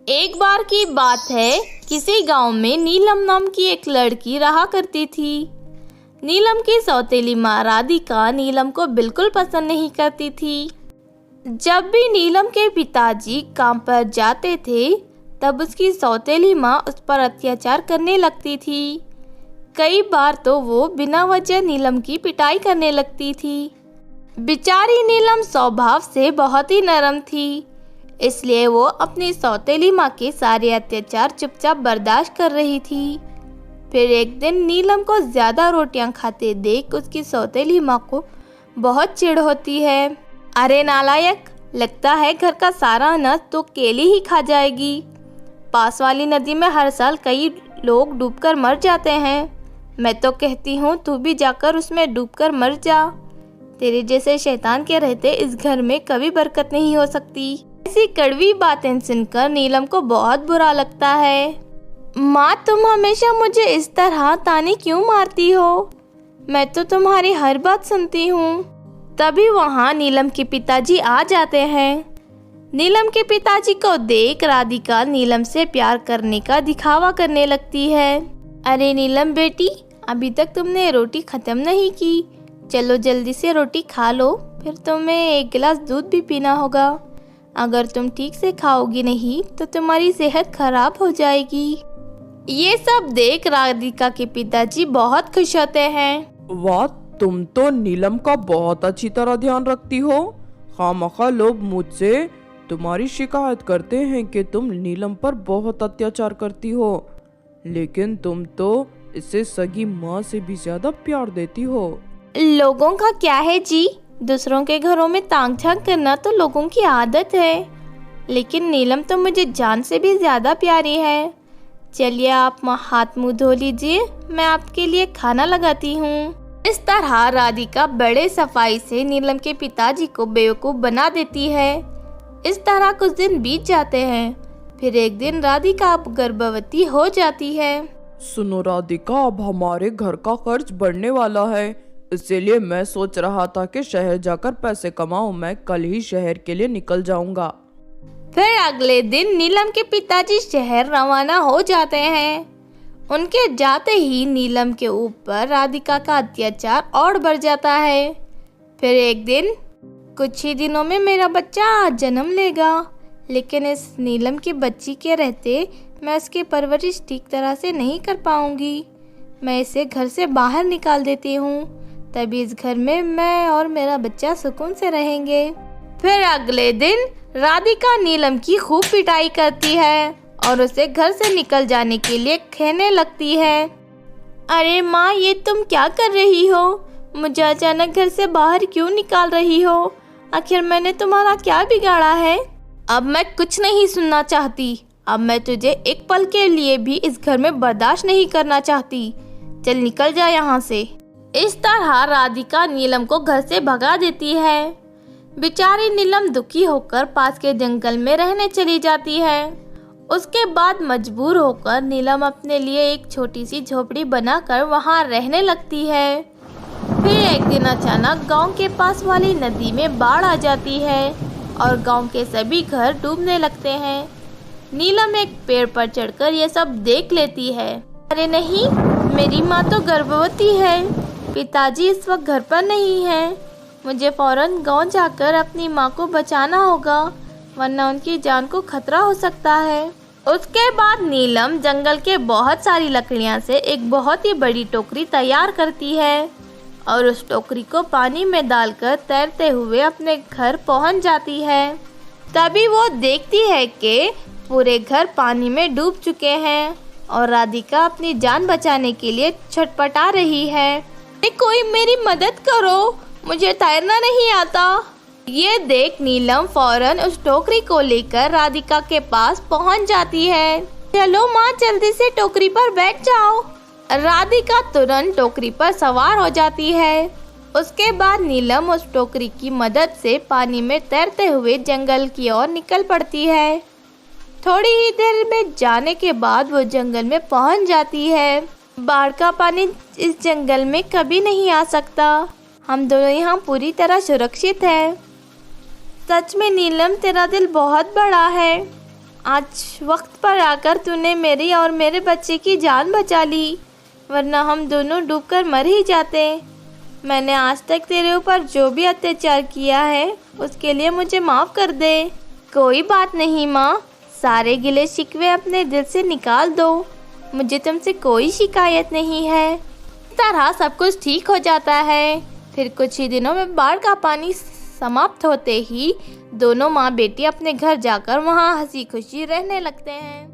एक बार की बात है, किसी गांव में नीलम नाम की एक लड़की रहा करती थी। नीलम की सौतेली माँ राधिका नीलम को बिल्कुल पसंद नहीं करती थी। जब भी नीलम के पिताजी काम पर जाते थे, तब उसकी सौतेली माँ उस पर अत्याचार करने लगती थी। कई बार तो वो बिना वजह नीलम की पिटाई करने लगती थी। बेचारी नीलम स्वभाव से बहुत ही नरम थी, इसलिए वो अपनी सौतेली माँ के सारे अत्याचार चुपचाप बर्दाश्त कर रही थी। फिर एक दिन नीलम को ज़्यादा रोटियां खाते देख उसकी सौतेली माँ को बहुत चिढ़ होती है। अरे नालायक, लगता है घर का सारा अनाज तो केली ही खा जाएगी। पास वाली नदी में हर साल कई लोग डूबकर मर जाते हैं। मैं तो कहती हूँ तू भी जाकर उसमें डूबकर मर जा। तेरे जैसे शैतान के रहते इस घर में कभी बरकत नहीं हो सकती। ऐसी कड़वी बातें सुनकर नीलम को बहुत बुरा लगता है। माँ, तुम हमेशा मुझे इस तरह ताने क्यों मारती हो? मैं तो तुम्हारी हर बात सुनती हूँ। तभी वहाँ नीलम के पिताजी आ जाते हैं। नीलम के पिताजी को देख राधिका नीलम से प्यार करने का दिखावा करने लगती है। अरे नीलम बेटी, अभी तक तुमने रोटी खत्म नहीं की। चलो जल्दी से रोटी खा लो, फिर तुम्हें एक गिलास दूध भी पीना होगा। अगर तुम ठीक से खाओगी नहीं तो तुम्हारी सेहत खराब हो जाएगी। ये सब देख राधिका के पिताजी बहुत खुश होते हैं। वाह, तुम तो नीलम का बहुत अच्छी तरह ध्यान रखती हो। खामखा लोग मुझसे तुम्हारी शिकायत करते हैं कि तुम नीलम पर बहुत अत्याचार करती हो, लेकिन तुम तो इसे सगी माँ से भी ज्यादा प्यार देती हो। लोगों का क्या है जी, दूसरों के घरों में ताक झांक करना तो लोगों की आदत है, लेकिन नीलम तो मुझे जान से भी ज्यादा प्यारी है। चलिए आप हाथ मुंह धो लीजिए, मैं आपके लिए खाना लगाती हूँ। इस तरह राधिका बड़े सफाई से नीलम के पिताजी को बेवकूफ़ बना देती है। इस तरह कुछ दिन बीत जाते हैं। फिर एक दिन राधिका गर्भवती हो जाती है। सुनो राधिका, अब हमारे घर का खर्च बढ़ने वाला है, इसीलिए मैं सोच रहा था कि शहर जाकर पैसे कमाऊं। मैं कल ही शहर के लिए निकल जाऊंगा। फिर अगले दिन नीलम के पिताजी शहर रवाना हो जाते हैं। उनके जाते ही नीलम के ऊपर राधिका का अत्याचार और बढ़ जाता है। फिर एक दिन, कुछ ही दिनों में मेरा बच्चा जन्म लेगा, लेकिन इस नीलम की बच्ची के रहते मैं उसकी परवरिश ठीक तरह से नहीं कर पाऊंगी। मैं इसे घर से बाहर निकाल देती हूँ, तभी इस घर में मैं और मेरा बच्चा सुकून से रहेंगे। फिर अगले दिन राधिका नीलम की खूब पिटाई करती है और उसे घर से निकल जाने के लिए कहने लगती है। अरे माँ, ये तुम क्या कर रही हो? मुझे अचानक घर से बाहर क्यों निकाल रही हो? आखिर मैंने तुम्हारा क्या बिगाड़ा है? अब मैं कुछ नहीं सुनना चाहती। अब मैं तुझे एक पल के लिए भी इस घर में बर्दाश्त नहीं करना चाहती। चल निकल जा यहाँ से। इस तरह राधिका नीलम को घर से भगा देती है। बेचारी नीलम दुखी होकर पास के जंगल में रहने चली जाती है। उसके बाद मजबूर होकर नीलम अपने लिए एक छोटी सी झोपड़ी बनाकर वहां रहने लगती है। फिर एक दिन अचानक गांव के पास वाली नदी में बाढ़ आ जाती है और गांव के सभी घर डूबने लगते हैं। नीलम एक पेड़ पर चढ़कर यह सब देख लेती है। अरे नहीं, मेरी माँ तो गर्भवती है। पिताजी इस वक्त घर पर नहीं है। मुझे फौरन गांव जाकर अपनी माँ को बचाना होगा, वरना उनकी जान को खतरा हो सकता है। उसके बाद नीलम जंगल के बहुत सारी लकड़ियाँ से एक बहुत ही बड़ी टोकरी तैयार करती है और उस टोकरी को पानी में डालकर तैरते हुए अपने घर पहुँच जाती है। तभी वो देखती है कि पूरे घर पानी में डूब चुके हैं और राधिका अपनी जान बचाने के लिए छटपटा रही है। कोई मेरी मदद करो, मुझे तैरना नहीं आता। ये देख नीलम फौरन उस टोकरी को लेकर राधिका के पास पहुंच जाती है। चलो माँ, जल्दी से टोकरी पर बैठ जाओ। राधिका तुरंत टोकरी पर सवार हो जाती है। उसके बाद नीलम उस टोकरी की मदद से पानी में तैरते हुए जंगल की ओर निकल पड़ती है। थोड़ी ही देर में जाने के बाद वो जंगल में पहुंच जाती है। बाढ़ का पानी इस जंगल में कभी नहीं आ सकता। हम दोनों यहाँ पूरी तरह सुरक्षित हैं। सच में नीलम, तेरा दिल बहुत बड़ा है। आज वक्त पर आकर तूने मेरी और मेरे बच्चे की जान बचा ली, वरना हम दोनों डूबकर मर ही जाते। मैंने आज तक तेरे ऊपर जो भी अत्याचार किया है उसके लिए मुझे माफ़ कर दे। कोई बात नहीं माँ, सारे गिले शिकवे अपने दिल से निकाल दो। मुझे तुमसे कोई शिकायत नहीं है। इस तरह सब कुछ ठीक हो जाता है। फिर कुछ ही दिनों में बाढ़ का पानी समाप्त होते ही दोनों माँ बेटी अपने घर जाकर वहाँ हंसी खुशी रहने लगते हैं।